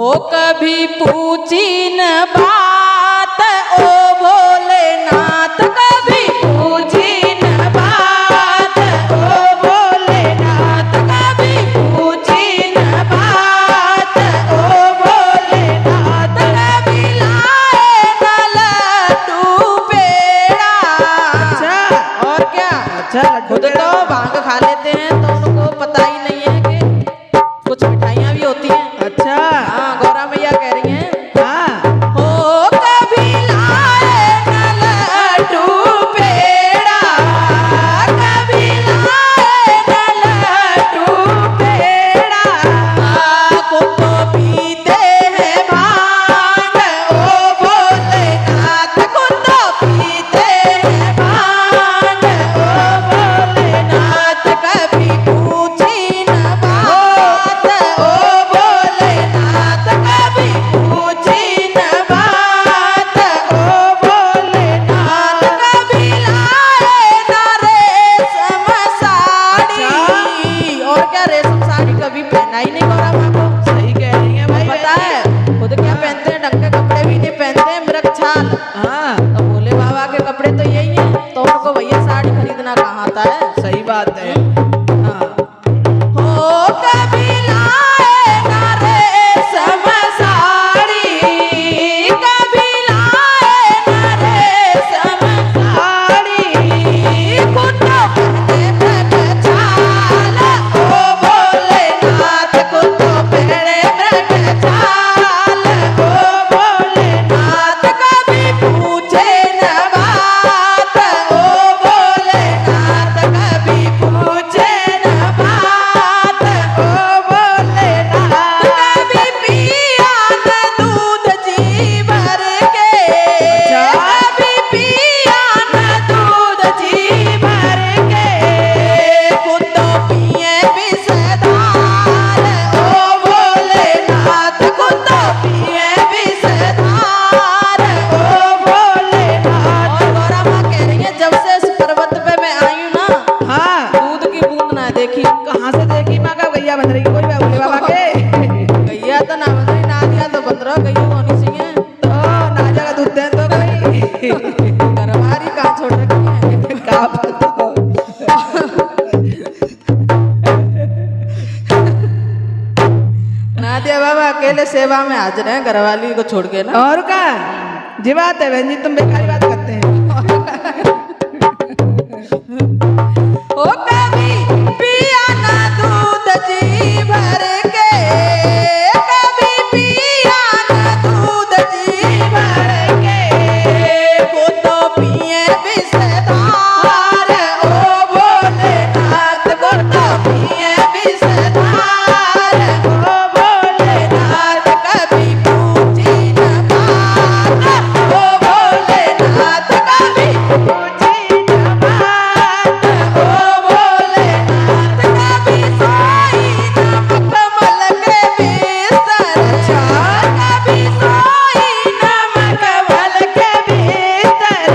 हो कभी पूछी न बात ओ भोलेनाथ, कभी पूछी न बात ओ भोलेनाथ, कभी पूछी न बात ओ भोलेनाथ, कभी लाए न लड्डू पेड़ा। अच्छा और क्या, अच्छा खुद तो भांग खा लेते हैं तो उनको पता ही नहीं है कि कुछ मिठाइयाँ भी होती हैं। अच्छा हाँ, गौरा मैया कह रही हैं, हाँ हो कभी लाए न लड्डू पेड़ा, कभी लाए न लड्डू पेड़ा, खुद तो पीते हैं भांग ओ भोलेनाथ, खुद तो पीते हैं भांग ओ भोलेनाथ, कभी पूछी न बात ओ भोलेनाथ, कभी पूछी न बात ओ भोलेनाथ, कभी लाए न रेशम साड़ी। और क्या, रेशम साड़ी कभी पहना ही नहीं गौरा माँ को। सही कह रही है भाई। पता है खुद क्या पहनते हैं, ढंग के कपड़े भी नहीं पहनते हैं, मृगछाल। हाँ तो भोले बाबा के कपड़े तो यही हैं, तो उनको भैया साड़ी खरीदना कहाँ आता है। सही बात है। हाँ हो कभी लाए न रेशम साड़ी, कभी लाए न रेशम साड़ी, खुद तो पहने मृगछाल ओ भोलेनाथ, खुद तो पहने मृगछाल ओ भोलेनाथ, कभी पूछे न बात ओ भोलेनाथ, कभी पूछे न बात ओ भोलेनाथ, कभी पिया न दूध जी भर के, कभी पिया न दूध जी भर के, खुद तो पिए विषधार ओ भोलेनाथ, खुद तो पिए विषधार ओ भोलेनाथ। और गौरा माँ कह रही है, जब से इस पर्वत पे मैं आई हूँ ना, हाँ दूध की बूंद ना देखी। कहाँ से देखी माँ का गैया बन रही है कोई भोले बाबा के। गैया तो ना बन रही, ना दिया तो बन रहा, गैया होनी चाहिए। तो नाजा का दूध दे तो कोई घरवारी कहाँ छोड़ रखी है। का पता। नादिया बाबा अकेले सेवा में हाजिर हैं, घरवाली को छोड़ के ना। और का जी बात है बहन जी, तुम बेकारी बात करते हैं। ओ कभी पिया ना दूध जी भर के, कभी पिया ना दूध जी भर के, खुद तो पिए विषधार ओ भोलेनाथ, खुद तो पिए विषधार ओ भोलेनाथ, कभी पूछी न बात ओ भोलेनाथ, कभी पूछी न बात ओ भोलेनाथ, कभी सोई न मखमल के बिस्तर, कभी सोई न मखमल के बिस्तर,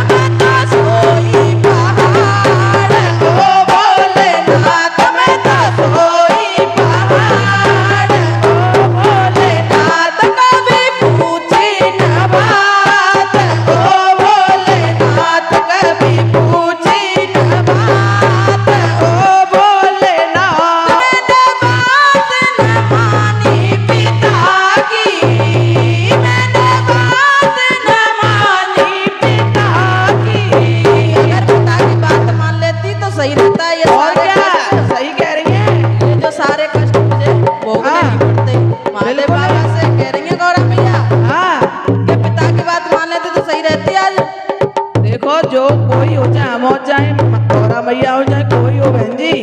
मैं तो सोई पहाड़ ओ भोलेनाथ, मैं तो सोई पहाड़ ओ भोलेनाथ, कभी पूछी न बात ओ भोलेनाथ, कभी पूछी न बात ओ भोलेनाथ, मैंने बात न मानी पिता की, मैंने बात न मानी पिता की। अगर पिता की बात मान लेती तो सही रहता है। ये और सारे क्या कष्ट, सही कह रही है। ये जो सारे कष्ट मुझे भोगने हाँ। नहीं पड़ते। महादेव बिल्कुल। बाबा से कह रही है गौरा मैया हाँ कि पिता की बात मान लेती तो सही रहती आज। देखो जो कोई हो चाहे हम हो चाहे गौरा मैया हो चाहे कोई हो बहन जी,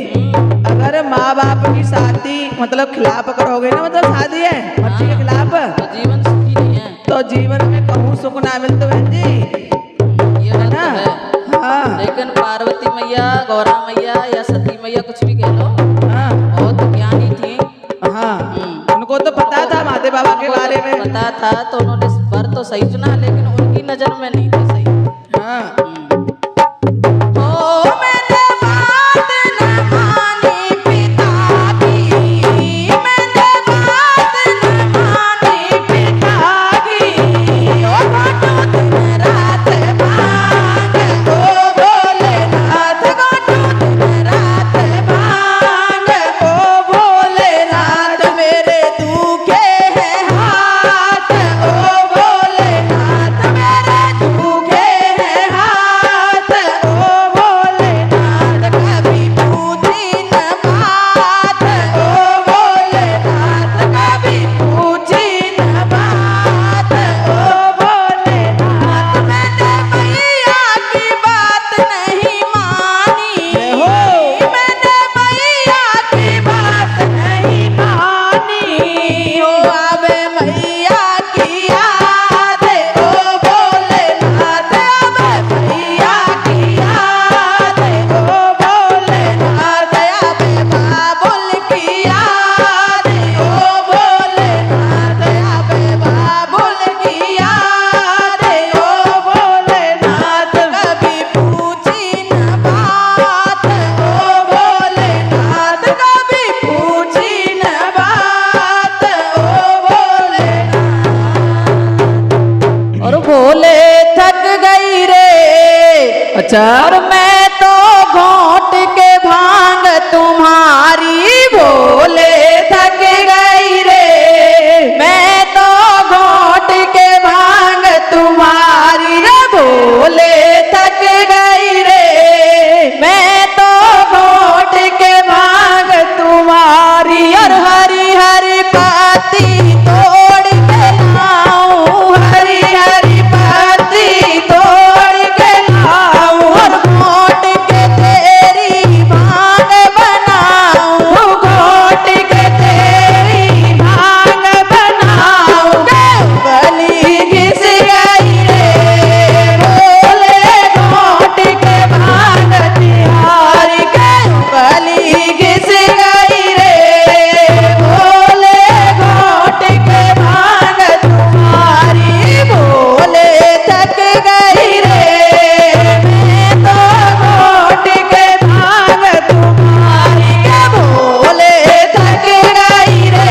अगर माँ बाप की शादी मतलब खिलाफ करोगे ना, मतलब शादी है मर्जी के खिलाफ, तो जीवन सुखी नहीं है। तो जीवन में कहूँ सुख ना मिलते बहन जी। ये बात तो हाँ। है। हाँ लेकिन पार्वती मैया, गौरा मैया या सती मैया कुछ भी कह लो, हाँ बहुत ज्ञानी थी। हाँ उनको तो पता था महादेव बाबा के बारे में। पता था तो उन्होंने वर तो सही चुना, लेकिन उनकी नजर में नहीं थे सही। हाँ मैंने बात न मानी पिता की, मैंने बात न अच्छा। और मैं तो घोट के भांग तुम्हारी भोले थक गई रे। मैं तो घोट के भांग तुम्हारी भोले थक गई रे। मैं तो घोट के भांग तुम्हारी और हरी हरी पत्ती तोड़ के लाऊं। हरी हरी पत्ती तोड़ के लाऊं और घोट के तेरी भांग बनाऊं। घोट के तेरी भांग बनाऊं। गली घिस गई रे भोले घोट के भांग तिहारी के। गली घिस गई रे भोले घोट के भांग तुम्हारी भोले थक गई रे। मैं तो घोट के भांग तुम्हारी भोले थक गई रे।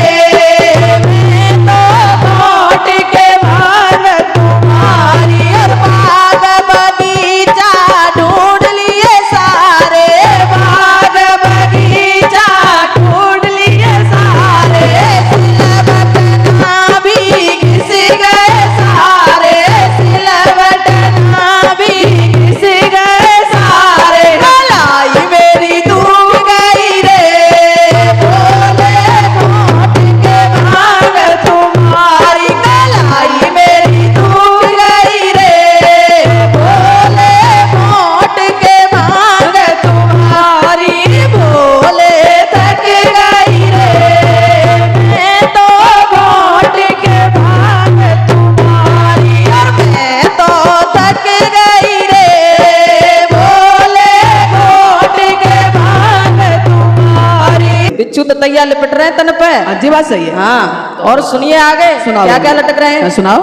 मैं तो घोट के भांग तुम्हारी और बाग बगीचा ढूंढ लिए सारे। बाग बगीचा ढूंढ लिए सारे। सिलवटना भी घिस गए सारे। सिलवटना भी घिस गए सारे। गलाई मेरी डूब गई रे भोले घोट के भांग तुम्हारी। गलाई मेरी डूब गई रे भोले घोट के भांग तुम्हारी भोले थक गई रे। मैं तो घोट के भांग तुम्हारी और मैं तो थक गई रे भोले घोट के भांग तुम्हारी। बिच्छू तो तैयार लिपट रहे हैं तन पे। अच्छी बात सही है। हाँ और सुनिए आगे सुनाओ। क्या क्या लटक रहे हैं। सुनाओ।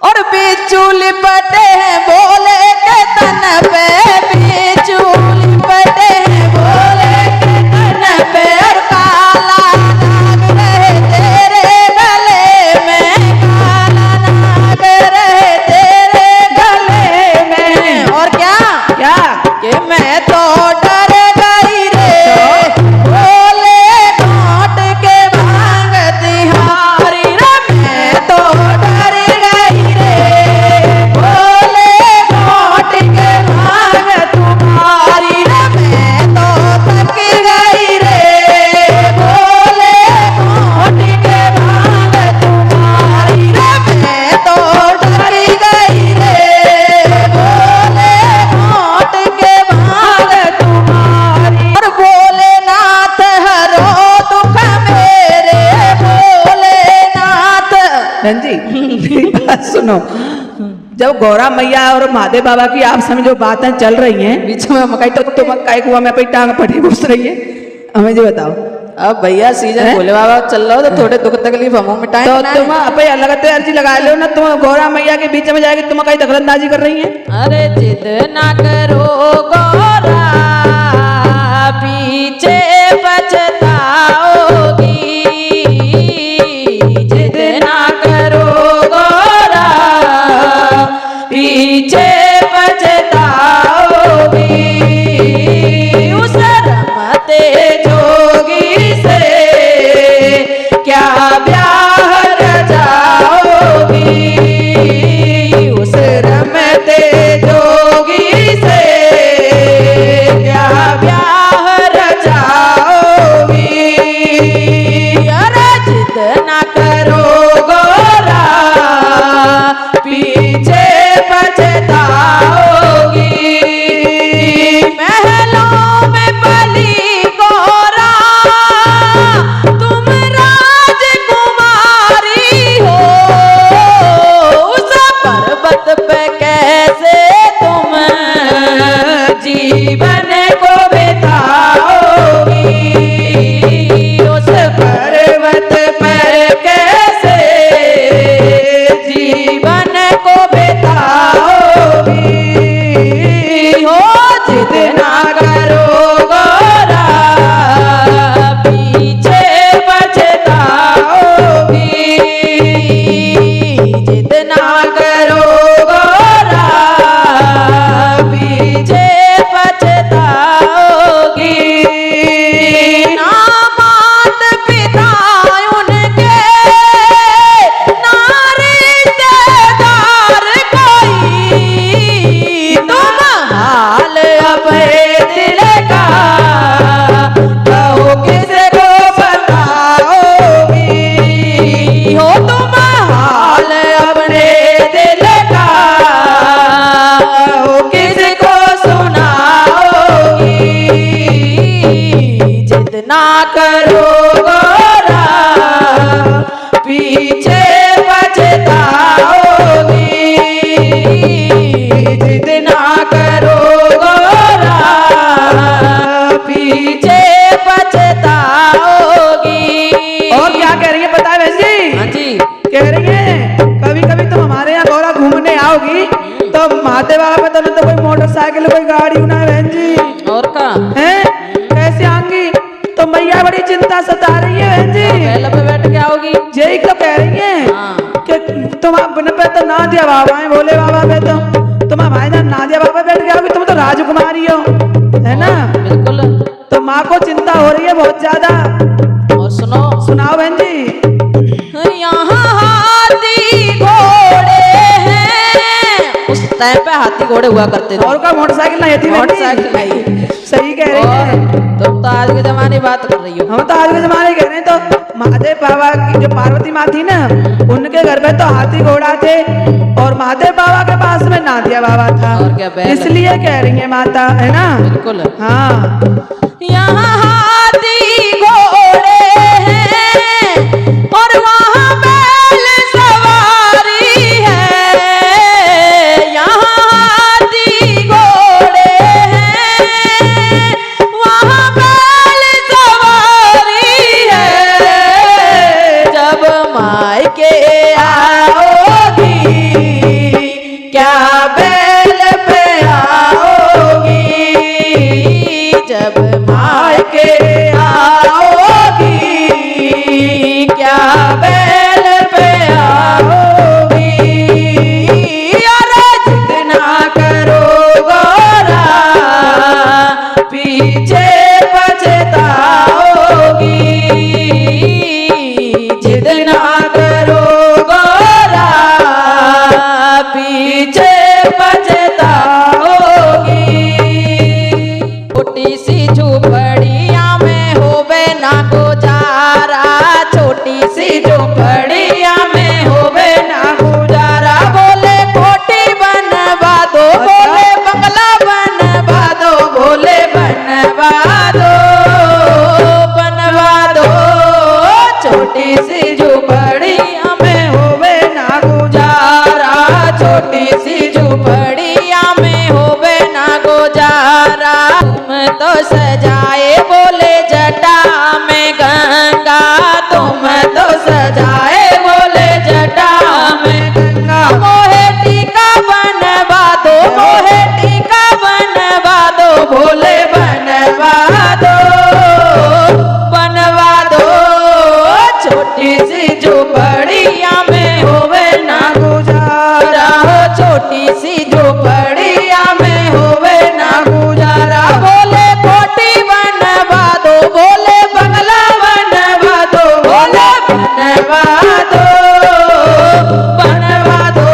और बिच्छू लिपटे हैं भोले के तन पे। बिच्छू लिपटे हैं भोले के तन पे और काला नाग रहे तेरे गले में। काला नाग रहे तेरे गले में। और क्या क्या? कि मैं तो डर गई रे भोले घोट के भांग तिहारी रे। मैं तो डर गई रे भोले घोट के भांग तुम्हारी रे। मैं तो थक गई रे भोले घोट के भांग तुम्हारी रे। मैं तो डर गई रे भोले घोट के भांग तुम्हारी। और भोलेनाथ हरो दुख मेरे भोलेनाथ। बहन जी बात सुनो। जब गौरा मैया और महादेव बाबा की आपस में जो बातें चल रही हैं, बीच में मकाई तो तुम काय कुआ में अपनी टांग पटी घुस रही है, हमें जो बताओ। अब भैया सीजन भोले बाबा चल रहा हो तो थोड़े दुख तकलीफ हमों में टाइम तो तुम अपने अलग से अर्जी लगा लो ना। तुम गौरा मैया के बीच में जाके तुम कहीं दखलंदाजी कर रही हैं। अरे जिद ना करो गौरा पीछे पछताओगी। जिद ना करो गौरा पीछे पछताओगी। उस रमते जोगी से क्या ब्याह रचाओगी। उस रमते जोगी से क्या ब्याह रचाओगी। पीछे पछताओगी, जिद ना करो गोरा, पीछे पछताओगी। और क्या कह रही है पता है बहन जी? हाँ जी। कह रही है कभी कभी तुम हमारे यहाँ गौरा घूमने आओगी तो महादेव बाबा पे तो न तो कोई मोटरसाइकिल कोई गाड़ी ना बहन जी, और का हैं कैसे आऊंगी? तो मैया बड़ी चिंता सता रही है बहन जी। पहले पे बैठ के आओगी। यही तो कह रही है हाँ। कि तुम अपने पे तो नादिया बाबा है, भोले बाबा पे तो तुम हमारे यहाँ नादिया बाबा बैठ के आओगी, तुम तो राजकुमारी हो, है ना? बिल्कुल। तो माँ को चिंता हो रही है बहुत ज्यादा। और सुनो, सुनाओ बहन जी। यहाँ हाथी घोड़े हैं, उस टाइम पे हाथी घोड़े हुआ करते थे। और का मोटरसाइकिल नहीं थी, मोटरसाइकिल नहीं। सही कह रही है। तुम तो आज के जमाने की बात कर रही हो। हम तो आज के जमाने कह रहे हैं। तो महादेव बाबा की जो पार्वती माँ थी ना, उनके घर में तो हाथी घोड़ा थे और महादेव बाबा के पास में नादिया बाबा था। और क्या बैल? इसलिए कह रही है माता, है ना? बिल्कुल। हाँ। यहाँ हाथी घोड़े हैं और वहाँ बैल सवारी है। यहाँ हाथी घोड़े हैं, वहाँ बैल सवारी है। जब मायके आओगी, क्या बैल पे आओगी? जब मायके आओगी, क्या बैल पे आओगी? अरे जिद ना करो गोरा, पीछे पछताओगी, जिद ना करो गोरा, पीछे पछताओगी। छोटी सी झोपड़िया में होवे ना गुजारा, छोटी सी झोपड़िया में होवे ना गुजारा। बोले कोठी बनवा दो, बोले बंगला बनवा दो, बोले बनवा दो, बनवा दो। छोटी सी झोपड़िया में होवे ना गुजारा, छोटी सी झोपड़िया में होवे ना गुजारा। तुम तो सजाए बोले जटा में गंगा, तुम तो सजाए बोले जटा में गंगा। मोहे टीका बनवा दो, मोहे टीका बनवा दो, भोले बनवा दो, बनवा दो। छोटी सी झोपड़िया में होवे ना गुजारा, छोटी सी झोपड़िया में होवे ना गुजारा। बोले कोठी बनवा दो, बोले बंगला बनवा दो, बोले बनवा दो, बनवा दो।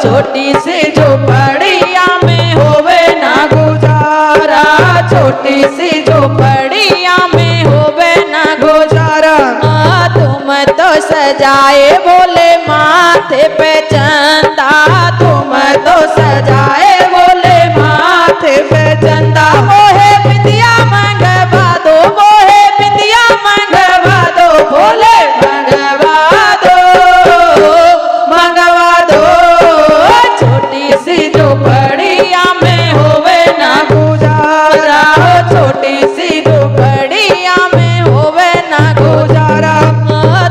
छोटी सी झोपड़िया में होवे ना गुजारा, छोटी सी झोपड़िया में होवे ना गुजारा। तुम तो सजाए बोले माथे पे चंदा, तुम तो सजाए बोले माथे पे चंदा। मोहे बिंदिया मंगवा दो, मोहे बिंदिया मंगवा दो, बोले मंगवा दो, मंगवा दो। छोटी सी झोपड़िया में होवे ना गुजारा, छोटी सी झोपड़िया में होवे ना गुजारा।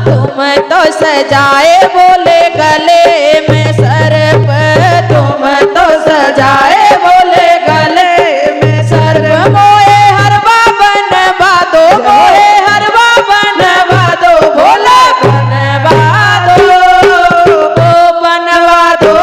तुम तो सजाए बोले गले में सर्प, तुम तो सजाए बोले गले में सर्प। मोहे हरवा बनवा दो, मोहे हरवा बनवा दो, भोले बनवा दो, बनवा दो।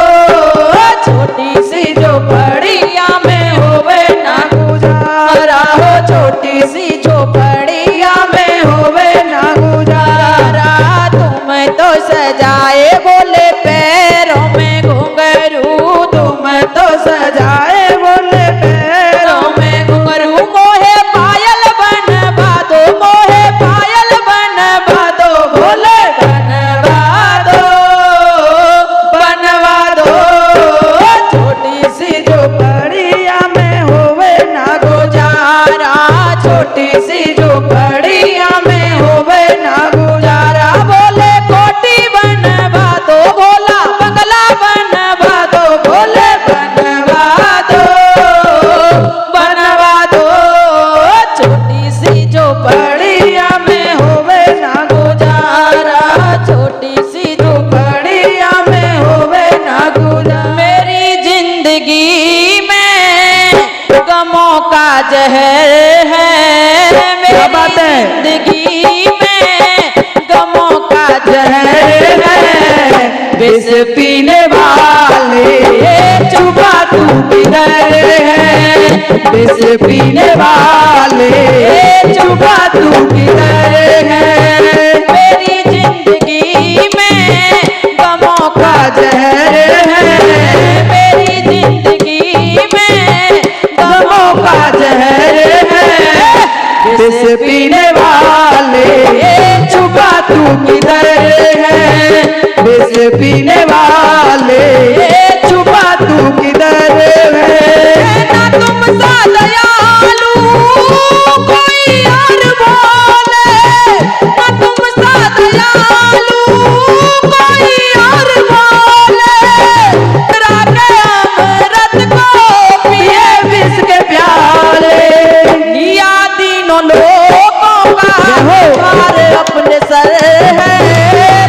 छोटी सी झोपड़िया में होवे ना गुजारा, हो छोटी सी झोपड़िया में होवे ना गुजारा। तुम तो सजाए बोले पैरों का जहर है क्या बात है? जिंदगी में गमों का जहर है। विष पीने वाले चुपा तू किधर है? विष पीने वाले चुपा तू किधर है? मेरी जिंदगी में गमों का जहर है, मेरी जिंदगी में गमों का जहर है। विष पीने वाले चुपा तू किधर है? विष पीने वाले चुपा तू किधर है? ना तुम सा दयालु कोई और बोले, ना तुम सा दयालु कोई और बोले। रागे अमृत को पिए विष के प्याले, लिया तीनों लोगों का भार अपने सर है।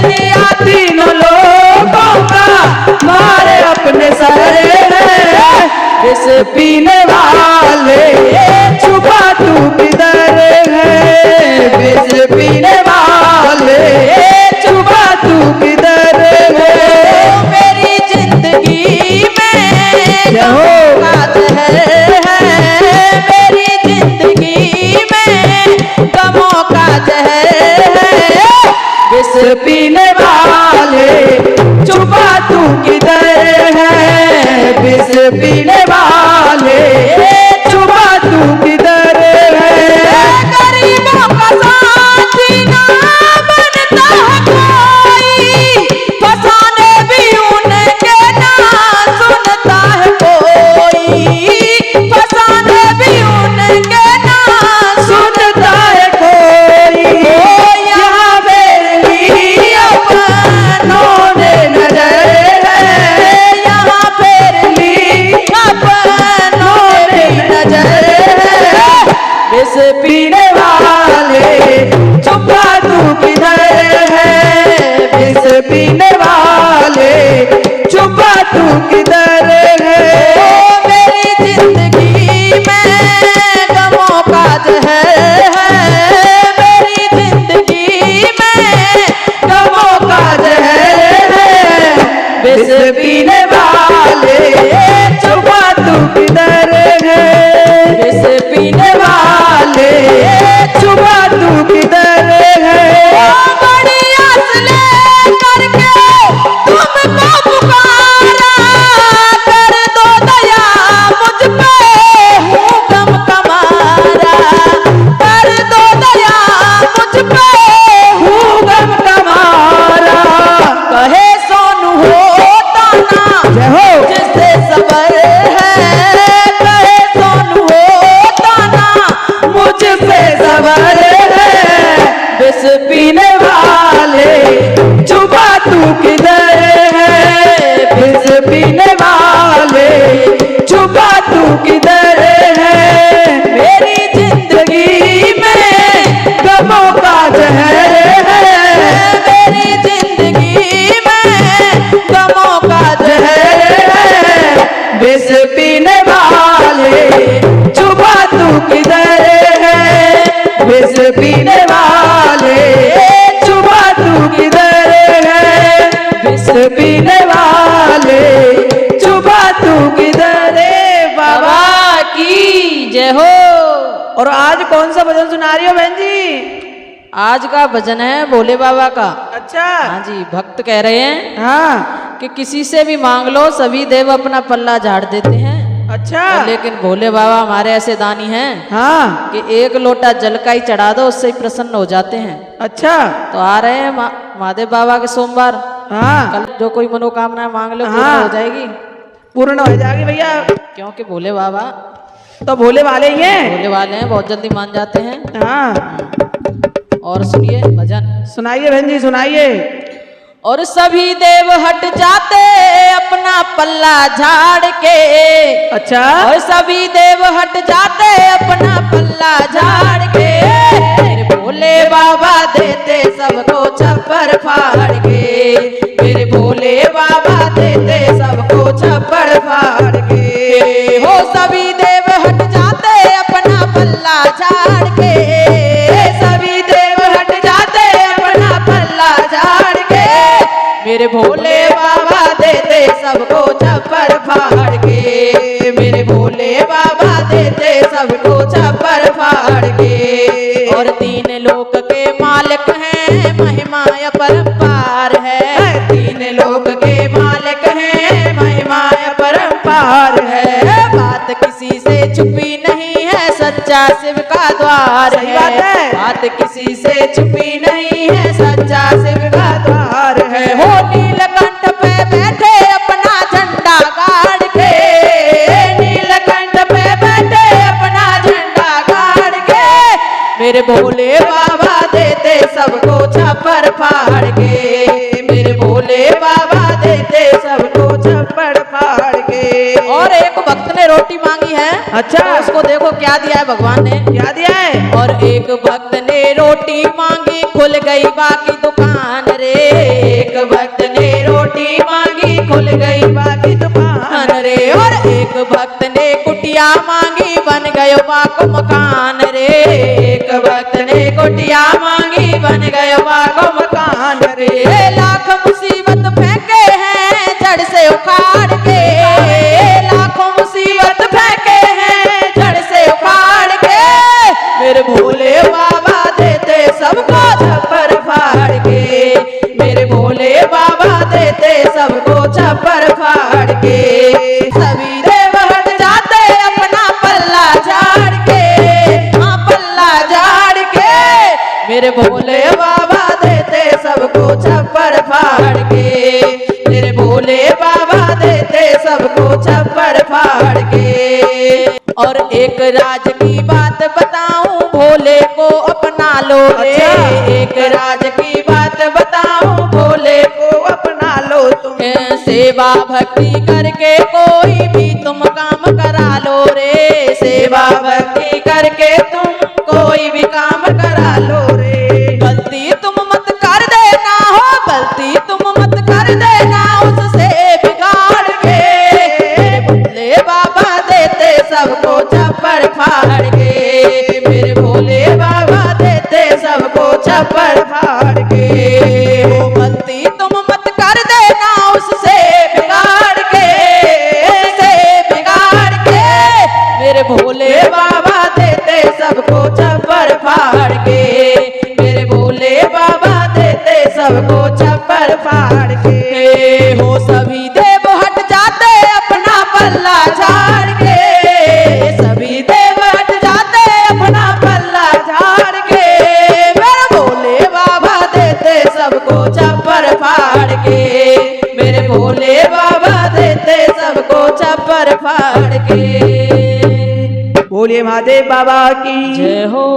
लिया तीनों लोगों का भार अपने सर है। विष पीने वाले छुपा तू किधर है? विष पीने वाले छुपा तू किधर है? मेरी जिंदगी में गमों का जहर है। मेरी जिंदगी में गमों का जहर है। विष पीने वाले छुपा तू किधर है? विष पीने वाले छुपा तू किधर है? गरीबों का साथी ना बनता है कोई, फसाने भी उनके ना सुनता है कोई। फसाने भी उनके ना सुनता है कोई। यहाँ मेरी अपनों ने नजर है, यहाँ फेर ली अपनों ने नजर है। विष पीने वाले छुपा तू किधर है? विष पीने वाले छुपा तू किधर है? मेरी जिंदगी में गमों का जहर है। मेरी जिंदगी में गमों का जहर है। विष पीने वाले छुपा तू किधर है? विष पीने वाले छुपा तू किधर है? बड़ी आस लेकर के तुमको पुकारा, कर दो दया मुझ पे हूँ गम कमारा। कर दो दया मुझ पे हूँ गम कमारा। कहे सोनू होता ना जय हो। जिससे सबर है। कहे सोनू होता ना मुझसे सबर है। विष पीने वाले छुपा तू किधर है? विष पीने वाले छुपा तू किधर है? मेरी जिंदगी में गमों का जहर है। मेरी जिंदगी में गमों का जहर है। विष पीने वाले छुपा तू किधर है? विष पीने वाले छुपा तू किधर है? विष पीने वाले छुपा तू किधर है? बाबा बाबा की जय हो। और आज कौन सा भजन सुना रही हो बहन जी? आज का भजन है भोले बाबा का। अच्छा। हाँ जी, भक्त कह रहे हैं हाँ। कि किसी से भी मांग लो सभी देव अपना पल्ला झाड़ देते हैं। अच्छा। लेकिन भोले बाबा हमारे ऐसे दानी हैं हाँ। कि एक लोटा जल का ही चढ़ा दो उससे ही प्रसन्न हो जाते हैं। अच्छा। तो आ रहे हैं महादेव बाबा के सोमवार। हाँ। कल जो कोई मनोकामना मांग लो पूर्ण हाँ। हो जाएगी। पूर्ण हो जाएगी भैया, क्योंकि भोले बाबा तो भोले वाले ही हैं। भोले वाले हैं, बहुत जल्दी मान जाते हैं। हाँ। और सुनिए भजन। सुनाइए बहन जी, सुनाइए। और सभी देव हट जाते अपना पल्ला झाड़ के। अच्छा। और सभी देव हट जाते अपना पल्ला झाड़ के। मेरे भोले बाबा देते सबको छप्पर फाड़ के। मेरे भोले बाबा देते सबको छप्पर फाड़ के। हो सभी देव हट जाते पल्ला झाड़ के, सभी देव हट जाते अपना पल्ला झाड़ के, मेरे भोले बाबा देते सबको छप्पर फाड़ के, मेरे भोले बाबा देते सबको छप्पर फाड़ के। और तीन लोक के मालिक हैं, महिमा अपरंपार है, तीन लोक के मालिक हैं, महिमा अपरंपार है। बात किसी से छुपी नहीं है, सच्चा शिव का द्वार सही बात है। बात किसी से छुपी नहीं है, सच्चा शिव का द्वार है। हो नीलकंठ पे बैठे अपना झंडा गाड़ के, नीलकंठ पे बैठे अपना झंडा गाड़ के, मेरे भोले बाबा देते सबको छप्पर फाड़ के, मेरे भोले बाबा देते सबको छप्पर फाड़ के। और एक भक्त ने रोटी मांगी है, अच्छा। तो उसको देखो क्या दिया है भगवान ने, क्या दिया है? और एक भक्त ने रोटी मांगी, खुल गई बाकी दुकान रे, एक भक्त ने रोटी मांगी, खुल गई बाकी दुकान रे। और एक भक्त ने कुटिया मांगी, बन गयो बाको मकान रे, एक भक्त ने कुटिया मांगी, बन गयो बाको मकान रे। लाख मुसीबत फेंके हैं जड़ से उखाड़ के, लाखों मुसीबत फेंके हैं जड़ से उखाड़ के, मेरे भोले बाबा देते सबको छप्पर फाड़ के, मेरे भोले बाबा देते सबको छप्पर फाड़ के। सभी देव हट जाते अपना पल्ला झाड़ के, हाँ पल्ला झाड़ के, मेरे भोले बाबा देते सबको छप्पर फाड़ के, मेरे भोले बाबा देते सबको छप्पर फाड़ के। और एक राज की बात बताऊं, भोले को अपना लो रे, एक राज की बात बताऊं, भोले को अपना लो तुम, सेवा भक्ति करके कोई भी तुम काम करा लो रे, सेवा भक्ति करके तुम कोई भी काम करा लो रे। गलती तुम मत कर देना हो, गलती तुम मत कर देना उससे बिगाड़ के, भोले बाबा देते सबको छप्पर फाड़ के, मेरे भोले बाबा देते सबको छप्पर फाड़ के। वो गलती तुम मत कर देना उससे बिगाड़ के, उससे बिगाड़ के, मेरे भोले बाबा देते सबको छप्पर फाड़ के, मेरे भोले बाबा देते सबको छप्पर फाड़ के। हो सभी देव हट जाते अपना पल्ला झाड़ के, सभी देव हट जाते अपना पल्ला झाड़ के, मेरे भोले बाबा देते सबको छप्पर फाड़ के, मेरे भोले बाबा देते सबको छप्पर फाड़ के। बोलिए महादेव बाबा की जय हो।